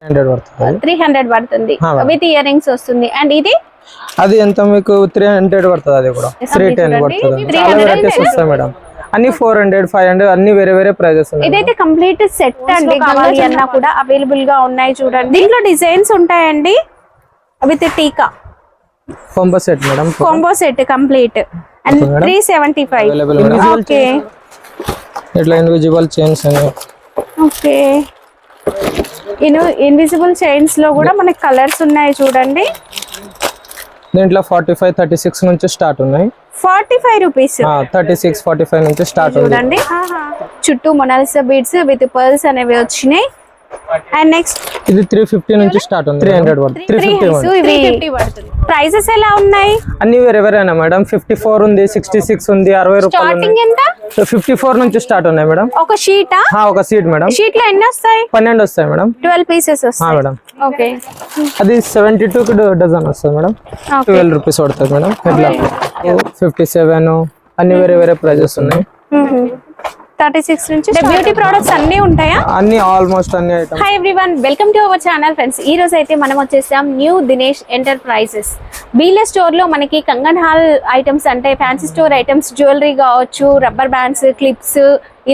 300 పడుతుంది. 300 పడుతుంది with ear rings వస్తుంది. అండ్ ఇది అది ఎంత మీకు 300 పడుతుంది. అది కూడా 310 పడుతుంది. చాలా వెరైటీస్ వస్తాయి మేడం. అన్ని 400 500 అన్ని వేరే వేరే ప్రైజెస్ ఉన్నాయి. ఇదైతే కంప్లీట్ సెట్ అండి. కావాలి అన్నా కూడా అవైలబుల్ గా ఉన్నాయి చూడండి. దీంట్లో డిజైన్స్ ఉంటాయండి విత్ టీకా combo set madam. Combo set complete and 375. Okay ఇట్లా ఇన్విజిబుల్ చైన్స్ అని. ఓకే ఇన్విజిబుల్ చైన్స్ లో కూడా మనకి కలర్స్ ఉన్నాయి చూడండి. దీంట్లో 45 36 నుంచి స్టార్ట్ ఉన్నాయి. 45 రూపీస్ 36 45 నుంచి స్టార్ట్ చూడండి. చుట్టూ మొనాలిసా బీడ్స్ విత్ పర్ల్స్ అనేవి వచ్చినాయి. అండ్ నెక్స్ట్ ఇది 350 నుంచి స్టార్ట్ ఉంది. 300 పడుతుంది. 350 పడుతుంది. ప్రైసెస్ ఎలా ఉన్నాయి? అన్ని వేరే వేరేనా మేడం. 54 ఉంది, 66 ఉంది, 60 రూపాయలు. స్టార్టింగ్ ఎంత? 54 నుంచి స్టార్ట్ ఉన్నాయి మేడం. ఒక షీటా? ఒక సీట్ మేడం. షీట్ లో ఎన్ని వస్తాయి? 12 వస్తాయి మేడం. 12 పీసెస్ వస్తాయి మేడం. ఓకే అది 72 కి డజన్ వస్తుంది మేడం. 12 రూపీస్ పడుతుంది మేడం. ఇట్లా 57 అన్ని వేరే వేరే ప్రైజెస్ ఉన్నాయి. 36 నుంచి బ్యూటీ ప్రొడక్ట్స్ అన్ని ఉంటాయా? అన్ని ఆల్మోస్ట్ అన్ని items. Hi everyone, welcome to our channel friends. ఈ రోజు అయితే మనం వచ్చేసాం న్యూ దినేష్ ఎంటర్ప్రైజెస్ బీలే స్టోర్ లో. మనకి కంగన్ హాల్ ఐటమ్స్ అంటే ఫ్యాన్సీ స్టోర్ ఐటమ్స్, జ్యువెలరీ కావచ్చు, రబ్బర్ బ్యాండ్స్, క్లిప్స్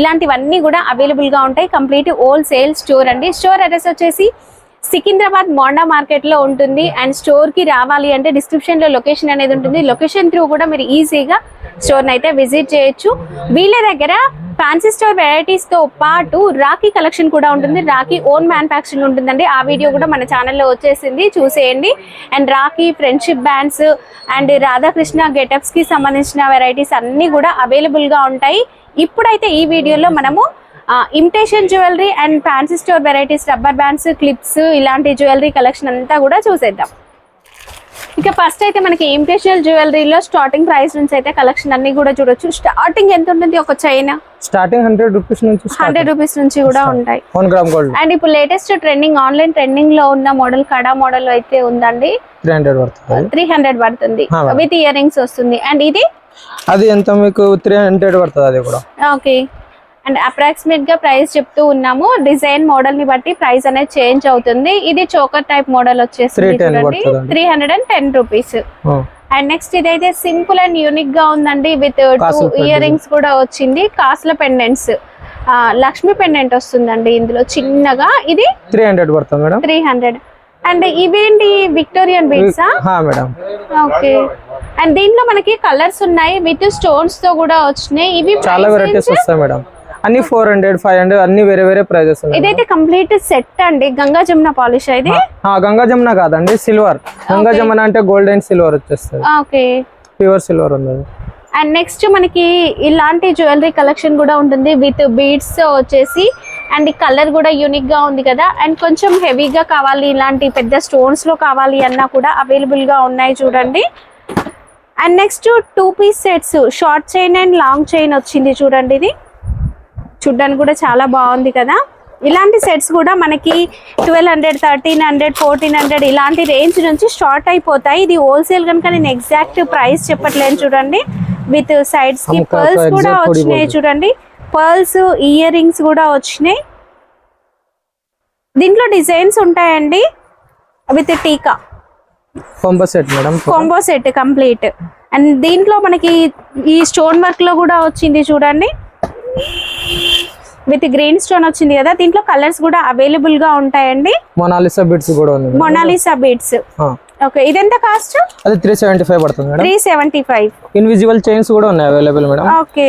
ఇలాంటివన్నీ కూడా అవైలబుల్ గా ఉంటాయి. కంప్లీట్ హోల్సేల్ స్టోర్ అండి. స్టోర్ అడ్రస్ వచ్చేసి సికింద్రాబాద్ మోండా మార్కెట్ లో ఉంటుంది. అండ్ స్టోర్ కి రావాలి అంటే డిస్క్రిప్షన్ లో లొకేషన్ అనేది ఉంటుంది. లొకేషన్ త్రూ కూడా మీరు ఈజీగా స్టోర్ అయితే విజిట్ చేయొచ్చు. వీళ్ళ దగ్గర ఫ్యాన్సీ స్టోర్ వెరైటీస్ తో పాటు రాఖీ కలెక్షన్ కూడా ఉంటుంది. రాఖీ ఓన్ మ్యానుఫ్యాక్చరింగ్ ఉంటుందండి. ఆ వీడియో కూడా మన ఛానల్లో వచ్చేసింది, చూసేయండి. And Rakhi friendship bands and Radhakrishna getups కి సంబంధించిన వెరైటీస్ అన్ని కూడా అవైలబుల్ గా ఉంటాయి. ఇప్పుడైతే ఈ వీడియోలో మనము imitation jewellery and fancy store varieties, rubber bands, clips ఇలాంటి జ్యువెలరీ కలెక్షన్ అంతా కూడా చూసేద్దాం. ఇక ఫస్ట్ అయితే మనకి ఇమిటేషన్ జ్యువెలరీలో స్టార్టింగ్ ప్రైస్ నుంచి అయితే కలెక్షన్ అన్ని కూడా చూడొచ్చు. స్టార్టింగ్ ఎంత ఉంటుంది ఒక చైన్? స్టార్టింగ్ 100 రూపీస్ నుంచి 100 రూపీస్ నుంచి కూడా ఉంటాయి. 1 గ్రామ్ గోల్డ్. అండ్ ఇప్పుడు లేటెస్ట్ ట్రెండింగ్ ఆన్లైన్ ట్రెండింగ్ లో ఉన్న మోడల్ కడా మోడల్ అయితే ఉందండి. 300 పడుతుంది. 300 పడుతుంది విత్ ఇయర్ రింగ్స్ వస్తుంది. అండ్ ఇది అది ఎంత మీకు 300 పడుతుంది. అది కూడా ఓకే. అండ్ అప్రాక్సిమేట్ గా ప్రైస్ చెప్తూ ఉన్నాము. డిజైన్ మోడల్ ని బట్టి ప్రైస్ అనేది చేంజ్ అవుతుంది. ఇది చోకర్ టైప్ మోడల్ వచ్చేసి 310 రూపీస్. అండ్ నెక్స్ట్ ఇదైతే సింపుల్ అండ్ యూనిక్ గా ఉందండి. విత్ 2 ఇయర్ రింగ్స్ కూడా వచ్చింది. కాసుల పెండెంట్స్, లక్ష్మి పెండెంట్ వస్తుందండి ఇందులో చిన్నగా. ఇది 300 పడుతుంది మేడం. 300. అండ్ ఇవేంటి Victorian beads madam. Okay. And దీంట్లో మనకి కలర్స్ ఉన్నాయి విత్ స్టోన్స్ తో కూడా వచ్చినాయి. ఇవి చాలా వెరైటీస్ వస్తాయి మేడం. అన్ని 400 500 అన్ని వేరే వేరే ప్రైజెస్ ఉన్నాయి. ఇదైతే కంప్లీట్ సెట్ అండి. గంగా జమున పాలిష్ ఇది. గంగా జమున కాదండి, సిల్వర్. గంగా జమున అంటే గోల్డ్ అండ్ సిల్వర్ వచ్చేస్తుంది. ఓకే, ప్యూర్ సిల్వర్ ఉంది. అండ్ నెక్స్ట్ మనకి ఇలాంటి జ్యువెలరీ కలెక్షన్ కూడా ఉంటుంది విత్ బీడ్స్ వచ్చేసి. అండ్ ఈ కలర్ కూడా యూనిక్ గా ఉంది కదా. అండ్ కొంచెం హెవీగా కావాలి, ఇలాంటి పెద్ద స్టోన్స్ లో కావాలి అన్నా కూడా అవైలబుల్ గా ఉన్నాయి చూడండి. And next 2 piece sets, short chain and long chain వచ్చింది చూడండి. ఇది చూడ్డానికి కూడా చాలా బాగుంది కదా. ఇలాంటి సెట్స్ కూడా మనకి 1200 1300 1400 ఇలాంటి రేంజ్ నుంచి స్టార్ట్ అయిపోతాయి. ఇది హోల్సేల్ కనుక నేను ఎగ్జాక్ట్ ప్రైస్ చెప్పట్లేను చూడండి. విత్ సైడ్స్ కి పర్ల్స్ కూడా వచ్చినాయి చూడండి. పర్ల్స్, ఇయర్ రింగ్స్ కూడా వచ్చినాయి. దీంట్లో డిజైన్స్ ఉంటాయండి విత్ టీకా combo set madam. Combo set complete. And దీంట్లో మనకి ఈ స్టోన్ వర్క్ లో కూడా వచ్చింది చూడండి. విత్ గ్రీన్ స్టోన్ వచ్చింది కదా. దీంట్లో కలర్స్ కూడా అవైలబుల్ గా ఉంటాయండి. మొనాలిసా బీడ్స్ కూడా ఉంది. Mona Lisa beads. ఓకే, ఇదెంత కాస్ట్? అది 375 పడుతుంది మేడం. 375. ఇన్విజిబుల్ చైన్స్ కూడా ఉన్నాయి అవైలబుల్ మేడం. ఓకే,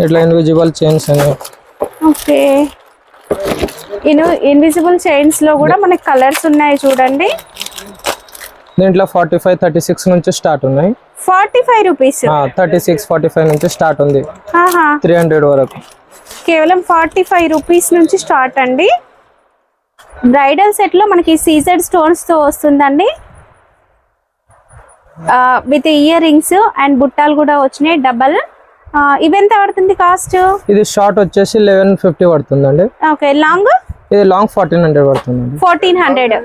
ఇట్లా ఇన్విజిబుల్ చైన్స్ అని. ఓకే, ఇన్విజిబుల్ చైన్స్ లో కూడా మనకి కలర్స్ ఉన్నాయి చూడండి. దీంట్లో 45 36 నుంచి స్టార్ట్ ఉన్నాయి. 45 రూపీస్. 36 45 నుంచి స్టార్ట్ ఉంది. 300 వరకు. కేవలం 45 రూపీస్ నుంచి స్టార్ట్ అండి. బ్రైడల్ సెట్ లో మనకి సీజెడ్ స్టోన్స్ తో వస్తుందండి. విత్ ఇయర్ రింగ్స్ అండ్ బుట్టాలు కూడా వచ్చినాయి డబల్. ఇవెంత పడుతుంది కాస్ట్? ఇది షార్ట్ వచ్చేసి 1150 పడుతుందండి. Okay, long? ఇది లాంగ్ 1400 పడుతుంది. 1400.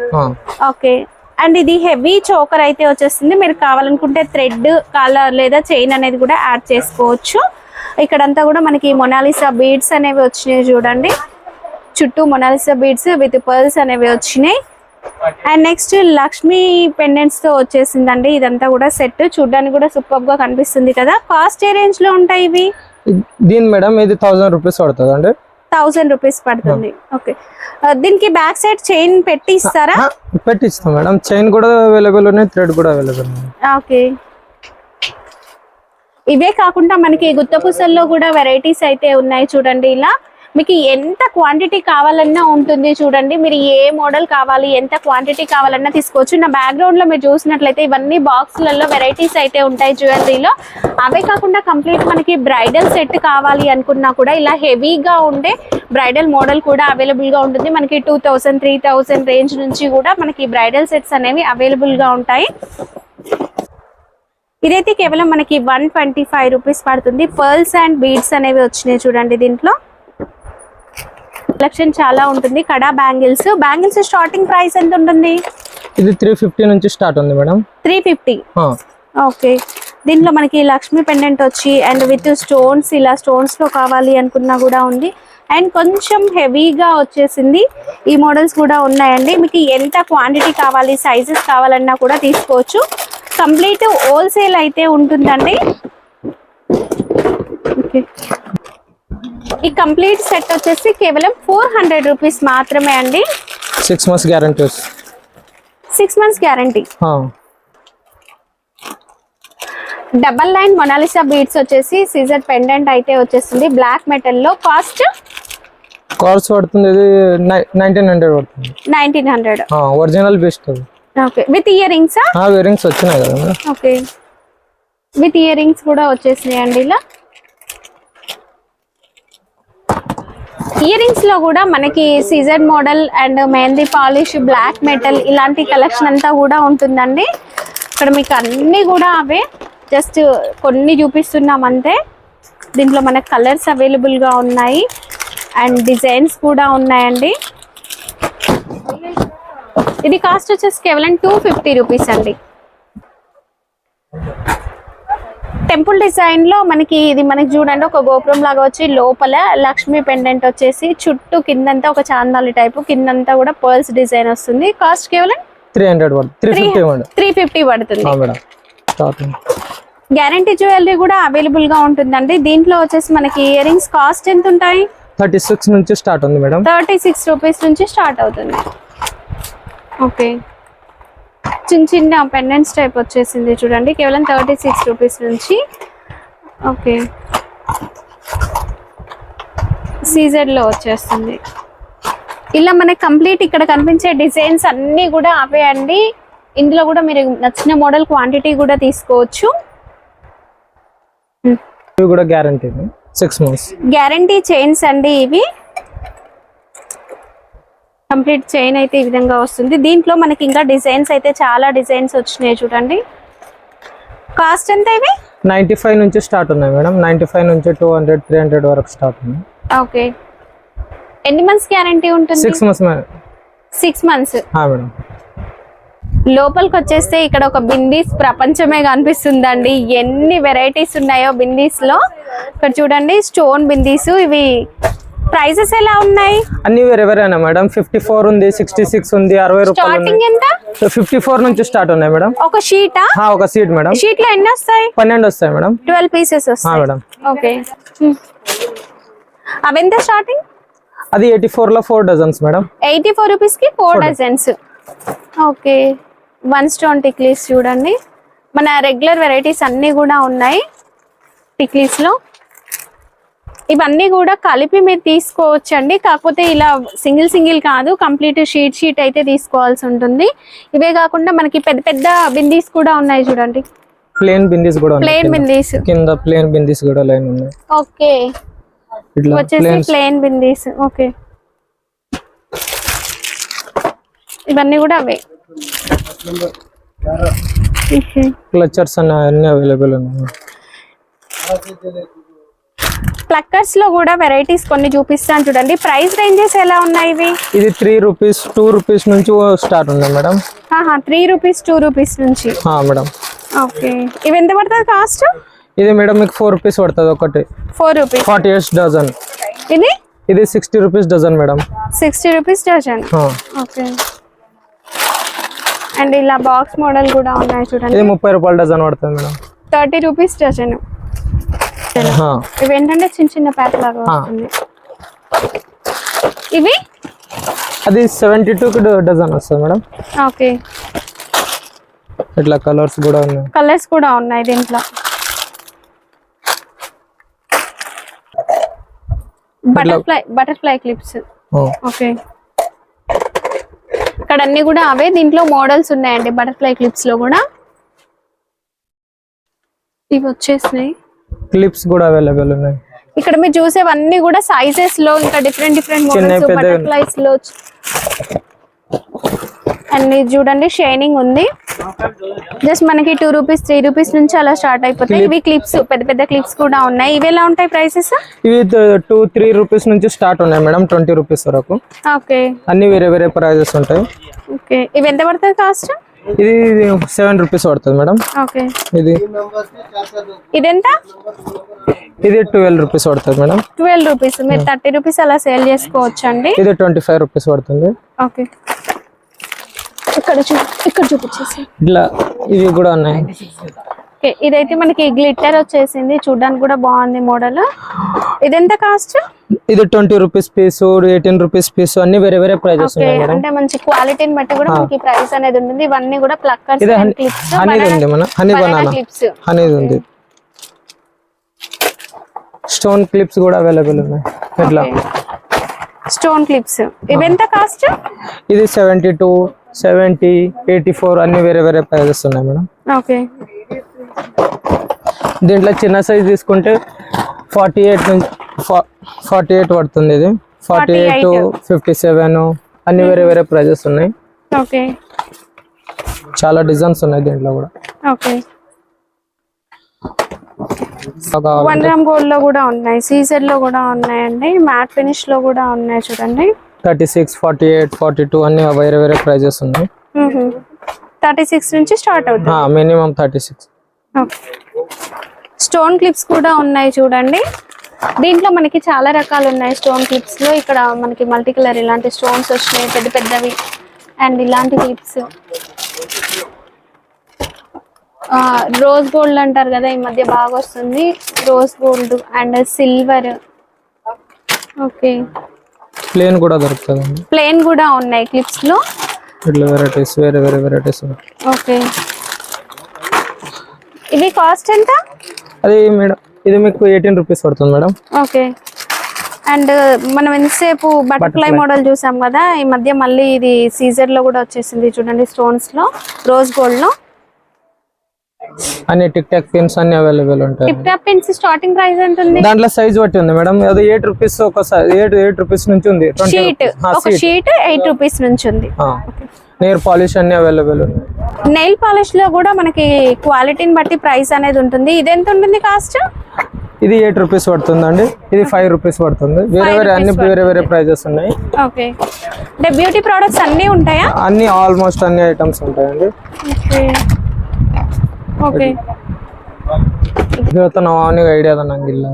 ఓకే. అండ్ ఇది హెవీ చోకర్ అయితే వచ్చేస్తుంది. మీరు కావాలనుకుంటే థ్రెడ్ కాలర్ లేదా చైన్ అనేది కూడా యాడ్ చేసుకోవచ్చు. ఇక్కడంతా కూడా మనకి మొనాలిసా బీడ్స్ అనేవి వచ్చినాయి చూడండి. చుట్టూ మొనాలిసా బీడ్స్ విత్ పర్ల్స్ అనేవి వచ్చినాయి. అండ్ నెక్స్ట్ లక్ష్మీ పెండెంట్స్ తో వచ్చేసిందండి. ఇదంతా కూడా సెట్ చూడడానికి కూడా సూపర్ గా కనిపిస్తుంది కదా. కాస్ట్ ఏ రేంజ్ లో ఉంటాయి ఇవి? దీని మేడం ఇది 1000 రూపీస్ పడుతుంది అండి. 1000 రూపీస్ పడుతుంది. ఓకే, దీనికి బ్యాక్ సైడ్ చైన్ పెట్టి ఇస్తారా? పెట్టిస్తాం మేడం. చైన్ కూడా అవైలబుల్ ఉన్నాయి, థ్రెడ్ కూడా అవైలబుల్ ఉన్నాయి. ఓకే, ఇవే కాకుండా మనకి గుత్తపూసల్లో కూడా వెరైటీస్ అయితే ఉన్నాయి చూడండి. ఇలా మీకు ఎంత క్వాంటిటీ కావాలన్నా ఉంటుంది చూడండి. మీరు ఏ మోడల్ కావాలి, ఎంత క్వాంటిటీ కావాలన్నా తీసుకోవచ్చు. నా బ్యాక్గ్రౌండ్ లో మీరు చూసినట్లయితే ఇవన్నీ బాక్స్లలో వెరైటీస్ అయితే ఉంటాయి జ్యువెలరీలో. అవే కాకుండా కంప్లీట్ మనకి బ్రైడల్ సెట్ కావాలి అనుకున్నా కూడా ఇలా హెవీగా ఉండే బ్రైడల్ మోడల్ కూడా అవైలబుల్ గా ఉంటుంది. మనకి 2000, 3000 రేంజ్ నుంచి కూడా మనకి బ్రైడల్ సెట్స్ అనేవి అవైలబుల్ గా ఉంటాయి. ఇదైతే కేవలం మనకి 125 రూపీస్ పడుతుంది. పర్ల్స్ అండ్ బీడ్స్ అనేవి వచ్చినాయి చూడండి. దీంట్లో కలెక్షన్ చాలా ఉంటుంది. కడా బ్యాంగిల్స్ స్టార్టింగ్ ప్రైస్ ఎంత ఉంటుంది? ఇది 350 నుంచి స్టార్ట్ ఉంది మేడం. 350. ఓకే, దీంట్లో మనకి లక్ష్మీ పెండెంట్ వచ్చి అండ్ విత్ స్టోన్స్, ఇలా స్టోన్స్ లో కావాలి అనుకున్నా కూడా ఉంది. అండ్ కొంచెం హెవీగా వచ్చేసింది. ఈ మోడల్స్ కూడా ఉన్నాయండి. మీకు ఎంత క్వాంటిటీ కావాలి, సైజెస్ కావాలన్నా కూడా తీసుకోవచ్చు. కంప్లీట్ హోల్సేల్ అయితే ఉంటుందండి. ఓకే, ఈ కంప్లీట్ సెట్ వచ్చేసి కేవలం 400 రూపీస్ మాత్రమే అండి. 6 months guarantee. 6 months guarantee. Double line Mona Lisa beads వచ్చేసి సీజర్ పెండెంట్ అయితే వచ్చేస్తుంది బ్లాక్ మెటల్ లో. కాస్ట్ పడుతుంది ఇది 1900 పడుతుంది. 1900. Original best. Okay, with ear rings. Ear rings వచ్చినాయి కదా madam. Okay, with ear rings కూడా వచ్చేసినాయి అండి. ఇలా ఇయర్ రింగ్స్ లో కూడా మనకి సీజర్ model and mehndi polish, black metal ఇలాంటి కలెక్షన్ అంతా కూడా ఉంటుందండి. ఇక్కడ మీకు అన్ని కూడా అవే, జస్ట్ కొన్ని చూపిస్తున్నాం అంతే. దీంట్లో మనకు కలర్స్ అవైలబుల్ గా ఉన్నాయి అండ్ డిజైన్స్ కూడా ఉన్నాయండి. ఇది కాస్ట్ వచ్చేసి కేవలం 250 రూపీస్ అండి. టెంపుల్ డిజైన్ లో మనకి ఇది మనకి చూడండి ఒక గోపురం లాగా వచ్చి లోపల లక్ష్మీ పెండెంట్ వచ్చేసి చుట్టూ కిందంతా ఒక చాందాలి టైపు, కిందంతా కూడా పర్ల్స్ డిజైన్ వస్తుంది. కాస్ట్ కేవలం 350 పడుతుంది. గ్యారంటీ జ్యువెలరీ కూడా అవైలబుల్ గా ఉంటుందండి. దీంట్లో వచ్చేసి మనకి ఇయర్ రింగ్స్ కాస్ట్ ఎంత ఉంటాయి? 36 నుంచి స్టార్ట్ ఉంది మేడం. 36 రూపీస్ నుంచి స్టార్ట్ అవుతుంది. ఓకే, చిన్న చిన్న పెండెంట్స్ టైప్ వచ్చేసింది చూడండి, కేవలం 36 రూపీస్ నుంచి. ఓకే, సీజర్ లో వచ్చేస్తుంది. ఇలా మనకి కంప్లీట్ ఇక్కడ కనిపించే డిజైన్స్ అన్ని కూడా అవే అండి. ఇందులో కూడా మీరు నచ్చిన మోడల్ క్వాంటిటీ కూడా తీసుకోవచ్చు. ఇవి కూడా గ్యారంటీ 6 months గ్యారంటీ చైన్స్ అండి. ఇవి కంప్లీట్ చైన్ అయితే ఈ విధంగా వస్తుంది. దీంట్లో మనకి ఇంకా డిజైన్స్ అయితే చాలా డిజైన్స్ వచ్చినాయి చూడండి. కాస్ట్ ఎంత ఇవి? 95 నుంచి స్టార్ట్ ఉన్నాయి మేడం. 95 నుంచి 200, 300 వరకు స్టార్ట్ ఉంది. ఓకే, ఎన్ని మంత్స్ గ్యారంటీ ఉంటుంది? 6 months మేడం. 6 months. మేడం, లోపలికి వచ్చేస్తే ఇక్కడ ఒక బిందీస్ ప్రపంచమే కనిపిస్తుందండి. ఎన్ని వెరైటీస్ ఉన్నాయో బిందీస్ లో. ఇక్కడ చూడండి స్టోన్ బిందీస్. ఇవి ప్రైసెస్ ఎలా ఉన్నాయి? అన్ని వేరే వేరేనా మేడం. 54 ఉంది, 66 ఉంది, 60 రూపాయలు. స్టార్టింగ్ ఎంత? 54 నుంచి స్టార్ట్ ఉన్నాయి మేడం. ఒక షీటా? ఒక సీట్ మేడం. షీట్ లో ఎన్ని వస్తాయి? 12 వస్తాయి మేడం. 12 పీసెస్ వస్తాయి మేడం. ఓకే, అవి ఎంత స్టార్టింగ్? అది 84 లో 4 డజన్స్ మేడం. 84 రూపీస్ కి 4 డజన్స్. ఓకే, 1 స్టోన్ టిక్లీస్ చూడండి. మన రెగ్యులర్ వెరైటీస్ అన్ని కూడా ఉన్నాయి టిక్లీస్ లో. ఇవన్నీ కూడా కలిపి మీరు తీసుకోవచ్చు అండి. కాకపోతే ఇలా సింగిల్ కాదు, కంప్లీట్ షీట్ అయితే తీసుకోవాల్సి ఉంటుంది. ఇవే కాకుండా మనకి పెద్ద పెద్ద బిందీస్ కూడా ఉన్నాయి చూడండి. ప్లేన్ బిందీస్ కూడా ఉన్నాయి. ప్లేన్ బిందీస్ కింద ప్లేన్ బిందీస్ కూడా లైన్ ఉన్నాయి. ఓకే, వచ్చేసి ప్లేన్ బిందీస్. ఓకే, ఇవన్నీ కూడా అవే. క్లచర్స్ అన్ని అవైలబుల్ ఉన్నాయి. ప్లక్కర్స్ లో కూడా వెరైటీస్ కొన్ని చూపిస్తాను చూడండి. ప్రైస్ రేంజెస్ ఎలా ఉన్నాయి ఇవి? ఇది 3 రూపీస్, 2 రూపీస్ నుంచి స్టార్ట్ ఉన్నాయి మేడం. 3 రూపీస్, 2 రూపీస్ నుంచి. మేడం. ఓకే, ఇవి ఎంత పడుతుంది కాస్ట్? ఇది మేడం మీకు 4 రూపీస్ పడుతుంది ఒకటి. 4 రూపీస్. 48 డజన్. ఇది ఇది 60 rupees dozen madam. 60 rupees dozen. Okay. And ఇలా బాక్స్ మోడల్ కూడా ఉన్నాయి చూడండి. ఇది 30 రూపాయల డజన్ పడుతుంది మేడం. 30 rupees dozen. ఇవి ఏంటంటే చిన్న చిన్న ప్యాక్ లాగా వస్తుంది. ఇవి అది 72 డజన్ వస్తుంది మేడం. ఓకే. ఇట్లా కలర్స్ కూడా ఉన్నాయి దీంట్లో. Butterfly clips. ఓకే. ఇక్కడ అన్ని కూడా అవే, దీంట్లో మోడల్స్ ఉన్నాయండి బటర్ఫ్లై క్లిప్స్ లో కూడా. ఇవి వచ్చేసినాయి. క్లిప్స్ కూడా అవైలబుల్ ఉన్నాయి. ఇక్కడ మీరు చూసేవన్నీ కూడా సైజెస్ లో ఇంకా డిఫరెంట్ మోడల్స్ బటర్ఫ్లైస్ లో. అండ్ చూడండి షైనింగ్ ఉంది. జస్ట్ మనకి 2 రూపీస్ 3 రూపీస్ నుంచి అలా స్టార్ట్ అయిపోతాయి. ఇవి క్లిప్స్, పెద్ద పెద్ద క్లిప్స్ కూడా ఉన్నాయి. ఇవి ఎలా ఉంటాయి ప్రైసెస్? ఇవి 2-3 రూపీస్ నుంచి స్టార్ట్ ఉన్నాయి మేడం, 20 రూపీస్ వరకు. ఓకే. అన్ని వేరే వేరే ప్రైజెస్ ఉంటాయి. ఓకే. ఇవి ఎంత పడుతుంది కాస్ట్? ఇది 7 రూపీస్ పడుతుంది మేడం. ఓకే. ఇదెంత? ఇది 12 రూపీస్ పడుతుంది మేడం. 12 రూపీస్. మీరు 30 రూపీస్ అలా సేల్ చేసుకోవచ్చు అండి. ఇది 25 రూపీస్ పడుతుంది. ఓకే. ఇక్కడ చూపించేసి ఇట్లా ఇవి కూడా ఉన్నాయి. ఓకే. ఇదైతే మనకి గ్లిట్టర్ వచ్చేసింది, చూడడానికి కూడా బాగుంది మోడల్. ఇదెంత కాస్ట్? ఇది 20 రూపీస్ పీస్, 18 రూపీస్ పీస్, అన్ని వేరే వేరే ప్రైజెస్ ఉన్నాయి మేడం. అంటే మంచి క్వాలిటీని బట్టి కూడా మనకి ప్రైస్ అనేది ఉంటుంది. ఇవన్నీ కూడా ప్లక్కర్స్ క్లిప్స్. హనీ ఉంది మన హనీ బనానా క్లిప్స్. హనీ ఉంది. స్టోన్ క్లిప్స్ కూడా అవైలబుల్ ఉన్నాయి. ఇట్లా స్టోన్ క్లిప్స్. ఇవి ఎంత కాస్ట్? ఇది 72, 70, 84 అన్ని వేరే వేరే ప్రైజెస్ ఉన్నాయి మేడం. ఓకే. దీంట్లో చిన్న సైజ్ తీసుకుంటే 48 పడుతుంది. ఇది 48, 57 అన్ని వేరే వేరే ప్రైజెస్ ఉన్నాయి. ఓకే. చాలా డిజైన్స్ ఉన్నాయి దీంట్లో కూడా. ఓకే. 1 గ్రామ్ గోల్డ్ లో కూడా ఉన్నాయి, సీజర్ లో కూడా ఉన్నాయండి, మ్యాట్ ఫినిష్ లో కూడా ఉన్నాయి చూడండి. 36, 48, 42 అన్ని వేరే వేరే ప్రైజెస్ ఉన్నాయి. 36 నుంచి స్టార్ట్ అవుతుంది. మినిమం 36. స్టోన్ క్లిప్స్ కూడా ఉన్నాయి చూడండి. దీంట్లో మనకి చాలా రకాలు ఉన్నాయి స్టోన్ క్లిప్స్ లో. ఇక్కడ మనకి మల్టీ కలర్ ఇలాంటి స్టోన్స్ వచ్చినాయి, పెద్ద పెద్దవి. అండ్ ఇలాంటి క్లిప్స్ రోజ్ గోల్డ్ అంటారు కదా, ఈ మధ్య బాగా వస్తుంది. Rose gold and silver. Okay. Plain కూడా దొరుకుతుంది. ప్లేన్ కూడా ఉన్నాయి క్లిప్స్ లో. ఇట్లా వెరైటీస్ వేరే వేరే వెరైటీస్. ఓకే. ఇవి కాస్ట్ ఎంత? అది మేడం ఇది మీకు 18 రూపీస్ పడుతుంది మేడం. ఓకే. అండ్ మనం ఎంతసేపు బటర్ఫ్లై మోడల్ చూసాం కదా, ఈ మధ్య మళ్ళీ ఇది సీజర్ లో కూడా వచ్చేసింది చూడండి, స్టోన్స్ లో, రోజ్ గోల్డ్ లో. అన్ని టిక్ టాక్ పిన్స్ అన్ని అవైలబుల్ ఉంటాయి. Tick talk pins starting price ఎంత ఉంది? దాంట్లో సైజ్ బట్టి ఉంది మేడం. అది 8 రూపీస్ ఒక 8 రూపీస్ నుంచి ఉంది. షీట్ ఒక షీట్ 8 రూపీస్ నుంచి ఉంది. నెయిల్ పాలిష్ అన్ని అవైలబుల్ ఉన్నాయి. నెయిల్ పాలిష్ లో కూడా మనకి క్వాలిటీని బట్టి ప్రైస్ అనేది ఉంటుంది. ఇది ఎంత ఉంటుంది కాస్ట్? ఇది 8 రూపీస్ పడుతుందండి. ఇది 5 రూపీస్ పడుతుంది. వేరే వేరే అన్ని వేరే వేరే ప్రైజెస్ ఉన్నాయి. ఓకే. అంటే బ్యూటీ ప్రొడక్ట్స్ అన్ని ఉంటాయా? అన్ని ఆల్మోస్ట్ అన్ని ఐటమ్స్ ఉంటాయండి. ఓకే. ಇವತ್ತು ನಾವು ಅವನಿಗೆ ಐಡಿಯಾ ಅದ ನಂಗಿಲ್ಲ.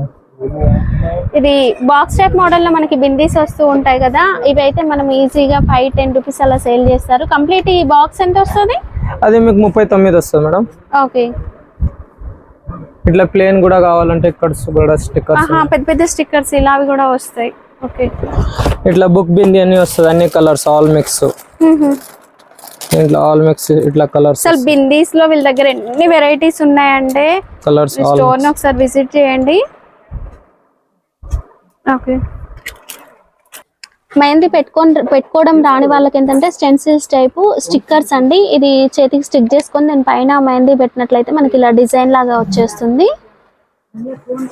ఇది బాక్స్ టైప్ మోడల్ లో మనకి బిందీస్ వస్తూ ఉంటాయి కదా, ఇవి అయితే మనం ఈజీగా 5-10 రూపీస్ అలా సేల్ చేస్తారు. కంప్లీట్ ఈ బాక్స్ ఎంత వస్తుంది? అది మీకు 39 వస్తుంది మేడం. ఓకే. ఇట్లా ప్లేన్ కూడా కావాలంటే ఇక్కడ కూడా స్టిక్కర్స్, పెద్ద పెద్ద స్టిక్కర్స్ ఇలావి కూడా వస్తాయి. ఓకే. ఇట్లా బుక్ బింది అని వస్తుంది, అన్ని కలర్స్ ఆల్ మిక్స్. ఇట్లా ఆల్ మిక్స్ ఇట్లా కలర్స్. అసలు బిందీస్ లో వీళ్ళ దగ్గర ఎన్ని వెరైటీస్ ఉన్నాయంటే కలర్స్ స్టోర్ ని ఒకసారి విజిట్ చేయండి. ఓకే. మెహందీ పెట్టుకోవడం రాని వాళ్ళకి ఏంటంటే స్టెన్సిల్స్ టైపు స్టిక్కర్స్ అండి. ఇది చేతికి స్టిక్ చేసుకొని దాని పైన మెహందీ పెట్టినట్లయితే మనకి ఇలా డిజైన్ లాగా వచ్చేస్తుంది.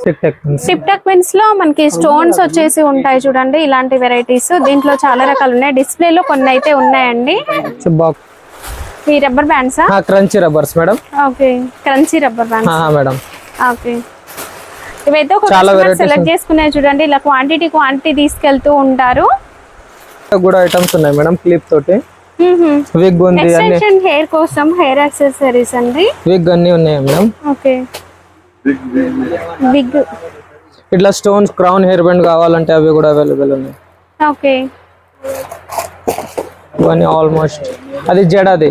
టిప్ టక్ పిన్స్ లో మనకి స్టోన్స్ వచ్చేసి ఉంటాయి చూడండి, ఇలాంటి వెరైటీస్. దీంట్లో చాలా రకాలు ఉన్నాయి. డిస్ప్లే లో కొన్ని అయితే ఉన్నాయండి. ఈ rubber bands crunchy rubbers madam. Okay. Crunchy rubber bands madam. Okay. ఇవైతే ఒక సెలెక్ట్ చేసుకునే చూడండి, ఇలా క్వాంటిటీ తీసుకెళ్తూ ఉంటారు. కూడా ఐటమ్స్ ఉన్నాయి మేడం క్లిప్ తోటి. విగ్ ఉంది, ఎక్స్టెన్షన్ హెయిర్ కోసం హెయిర్ యాక్సెసరీస్ అండి. విగ్ అన్ని ఉన్నాయి మేడం. ఓకే. విగ్ ఇట్లా స్టోన్స్ క్రౌన్ హెయిర్ బ్యాండ్ కావాలంటే అవి కూడా అవైలబుల్ ఉన్నాయి. ఓకే, ఇవన్నీ ఆల్మోస్ట్ అది జడది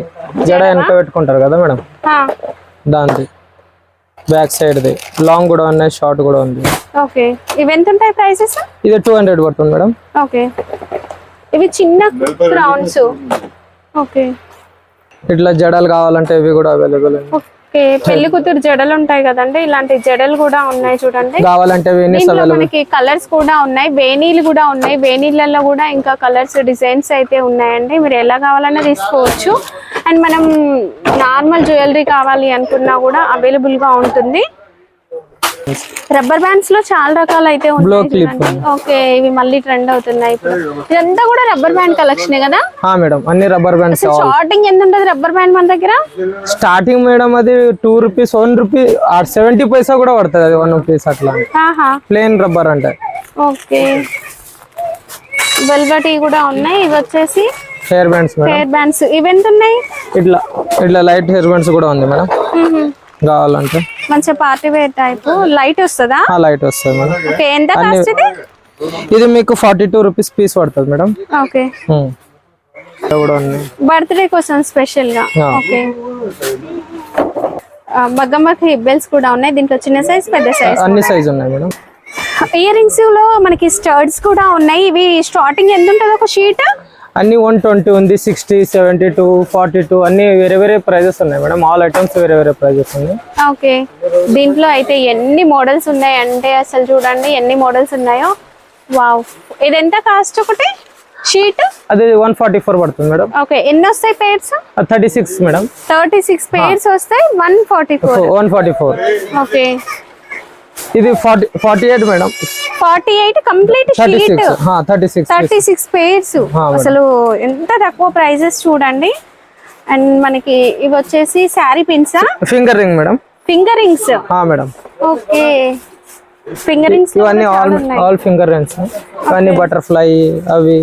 జడ వెనక పెట్టుకుంటారు కదా మేడం, దాంది బ్యాక్ సైడ్ ది లాంగ్ కూడా ఉన్నాయి, షార్ట్ కూడా ఉంది. ఓకే, ఇవి ఎంత ఉంటాయి ప్రైసెస్? ఇది 200 పడుతుంది మేడం. ఓకే, ఇవి చిన్న క్రౌన్స్. ఓకే, ఇట్లా జడలు కావాలంటే ఇవి కూడా అవైలబుల్ ఉన్నాయి. ఓకే, పెళ్లి కూతురు జడలు ఉంటాయి కదండి, ఇలాంటి జడలు కూడా ఉన్నాయి చూడండి. కావాలంటే మనకి కలర్స్ కూడా ఉన్నాయి, వేణీలు కూడా ఉన్నాయి. వేణీలలో కూడా ఇంకా కలర్స్ డిజైన్స్ అయితే ఉన్నాయండి, మీరు ఎలా కావాలన్నా తీసుకోవచ్చు. అండ్ మనం నార్మల్ జ్యువెలరీ కావాలి అనుకున్నా కూడా అవైలబుల్ గా ఉంటుంది. రబ్బర్ బ్యాండ్స్ లో చాలా రకాలు అయితే ఉన్నాయి. ఓకే, ఇవి మళ్ళీ ట్రెండ్ అవుతున్నాయి ఇప్పుడు. ఇదంతా కూడా రబ్బర్ బ్యాండ్ కలెక్షన్ కదా మేడం? అన్ని రబ్బర్ బ్యాండ్స్. స్టార్టింగ్ ఎంత ఉంటుంది రబ్బర్ బ్యాండ్ మన దగ్గర? స్టార్టింగ్ మేడం అది 2 రూపీస్, 1 రూపీ 70 పైసా కూడా పడుతుంది, అది 1 రూపీస్ అట్లా ప్లేన్ రబ్బర్ అంటే. ఓకే, వెల్వెటీ కూడా ఉన్నాయి. ఇవి వచ్చేసి హెయిర్ బ్యాండ్స్. హెయిర్ బ్యాండ్స్ ఇవి ఎంత ఉన్నాయి? ఇట్లా ఇట్లా లైట్ హెయిర్ బ్యాండ్స్ కూడా ఉంది మేడం, కావాలంటే. మంచి పార్టీ వేర్ టైప్ లైట్ వస్తుందా? లైట్ వస్తుంది మేడం. ఓకే, ఎంత కాస్ట్ ఇది? ఇది మీకు 42 రూపీస్ పీస్ పడుతుంది మేడం. ఓకే, కూడా ఉంది బర్త్డే కోసం స్పెషల్ గా. ఓకే, మగ్గమ్మకి బెల్స్ కూడా ఉన్నాయి. దీంట్లో చిన్న సైజ్ పెద్ద సైజ్ అన్ని సైజ్ ఉన్నాయి మేడం. ఇయర్ రింగ్స్ లో మనకి స్టర్డ్స్ కూడా ఉన్నాయి. ఇవి స్టార్టింగ్ ఎంత ఉంటుంది ఒక షీట్? అన్ని 120 ఉంది, 60, 72, 42 అన్ని వేరే వేరే ప్రైజెస్ ఉన్నాయి మేడం. ఆల్ ఐటమ్స్ వేరే వేరే ప్రైజెస్ ఉన్నాయి. ఓకే, దీంట్లో అయితే ఎన్ని మోడల్స్ ఉన్నాయి అంటే అసలు చూడండి ఎన్ని మోడల్స్ ఉన్నాయో. వావ్, ఇది ఎంత కాస్ట్ ఒకటి షీట్? అది 144 పడుతుంది మేడం. ఓకే, ఎన్ని వస్తాయి పేర్స్? 36 మేడం. 36 పేర్స్ వస్తాయి 144. ఓకే, ఇది 48 మేడం. 48 complete sheet. 36 పేర్స్. అసలు ఎంత తక్కువ ప్రైజెస్ చూడండి. అండ్ మనకి ఇవి వచ్చేసి sari pins, finger ring madam. Finger rings madam. Okay, finger rings ఇవన్నీ ఆల్ ఫింగర్ రింగ్స్. ఇవన్నీ బటర్ఫ్లై అవి.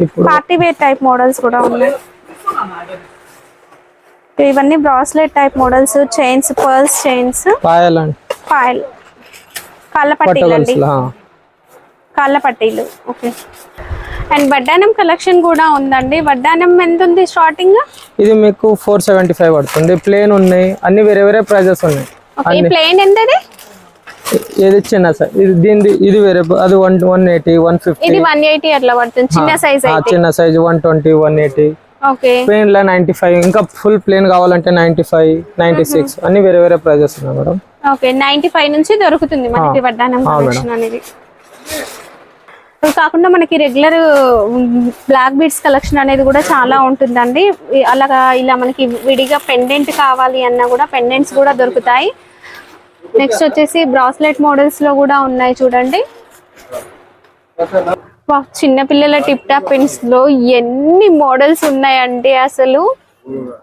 ఇప్పుడు పార్టీ వేర్ టైప్ మోడల్స్ కూడా ఉన్నాయి. ఇవన్నీ bracelet type models, chains, pearls chains, Payal కాళ్ళ పట్టీలు అండి, కాళ్ళ పట్టీలు. ఓకే, అండ్ వడ్డానం కలెక్షన్ కూడా ఉందండి. వడ్డానం ఎంత ఉంది స్టార్టింగ్? ఇది మీకు 475 పడుతుంది. ప్లేన్ ఉన్నాయి, అన్ని వేరే వేరే ప్రైజెస్ ఉన్నాయి. ఓకే, ప్లేన్ ఎంతది? ఇది చిన్న సైజ్, ఇది దీనిది ఇది వేరే, అది 180, 150. ఇది 180 అట్లా పడుతుంది చిన్న సైజ్ అయితే. చిన్న సైజ్ 120, 180. ఓకే, ప్లేన్ లో 95, ఇంకా ఫుల్ ప్లేన్ కావాలంటే 95, 96 అన్ని వేరే వేరే ప్రైజెస్ ఉన్నాయి మేడం. ఓకే, 95 నుంచి దొరుకుతుంది మనకి వడ్డానం కలెక్షన్ అనేది. కాకుండా మనకి రెగ్యులర్ బ్లాక్ బీడ్స్ కలెక్షన్ అనేది కూడా చాలా ఉంటుందండి. అలాగా ఇలా మనకి విడిగా పెండెంట్ కావాలి అన్నా కూడా పెండెంట్స్ కూడా దొరుకుతాయి. నెక్స్ట్ వచ్చేసి బ్రాస్లెట్ మోడల్స్ లో కూడా ఉన్నాయి చూడండి. చిన్న పిల్లల టిప్ టాప్ పిన్స్ లో ఎన్ని మోడల్స్ ఉన్నాయంటే అసలు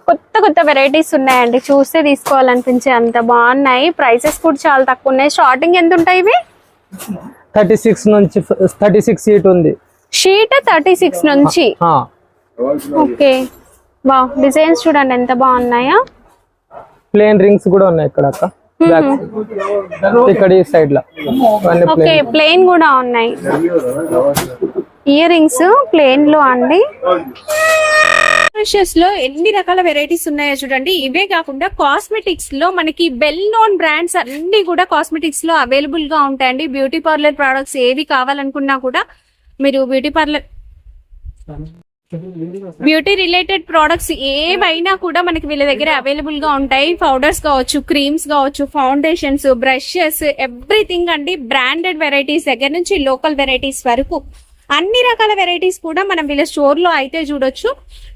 కొత్త కొత్త వెరైటీస్ ఉన్నాయండి. చూస్తే తీసుకోవాలనిపించే అంత బాగున్నాయి. ప్రైసెస్ కూడా చాలా తక్కువ ఉన్నాయి. స్టార్టింగ్ ఎంత ఉంటాయి ఇవి? 36 నుంచి 36 షీట్ ఉంది. షీట్ 36 నుంచి. ఓకే, వావ్, డిజైన్స్ చూడండి ఎంత బాగున్నాయా. ప్లేన్ రింగ్స్ కూడా ఉన్నాయి ఇక్కడ అక్క, ఇక్కడ ఈ సైడ్ లో. ఓకే, ప్లేన్ కూడా ఉన్నాయి. ఇయర్ రింగ్స్ ప్లేన్ లో అండి. లో ఎన్ని రకాల వెరైటీస్ ఉన్నాయో చూడండి. ఇవే కాకుండా కాస్మెటిక్స్ లో మనకి వెల్ నోన్ బ్రాండ్స్ అన్ని కూడా కాస్మెటిక్స్ లో అవైలబుల్ గా ఉంటాయండి. బ్యూటీ పార్లర్ ప్రొడక్ట్స్ ఏవి కావాలనుకున్నా కూడా మీరు బ్యూటీ రిలేటెడ్ ప్రొడక్ట్స్ ఏవైనా కూడా మనకి వీళ్ళ దగ్గర అవైలబుల్ గా ఉంటాయి. పౌడర్స్ కావచ్చు, క్రీమ్స్ కావచ్చు, ఫౌండేషన్స్, బ్రషెస్, ఎవ్రీథింగ్ అండి. బ్రాండెడ్ వెరైటీస్ దగ్గర నుంచి లోకల్ వెరైటీస్ వరకు అన్ని రకాల వెరైటీస్ కూడా మనం వీళ్ళ స్టోర్ లో అయితే చూడొచ్చు.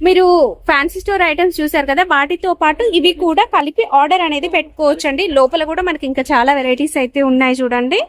మీరు ఫ్యాన్సీ స్టోర్ ఐటమ్స్ చూసారు కదా, వాటితో పాటు ఇవి కూడా కలిపి ఆర్డర్ అనేది పెట్టుకోవచ్చు అండి. లోపల కూడా మనకి ఇంకా చాలా వెరైటీస్ అయితే ఉన్నాయి చూడండి.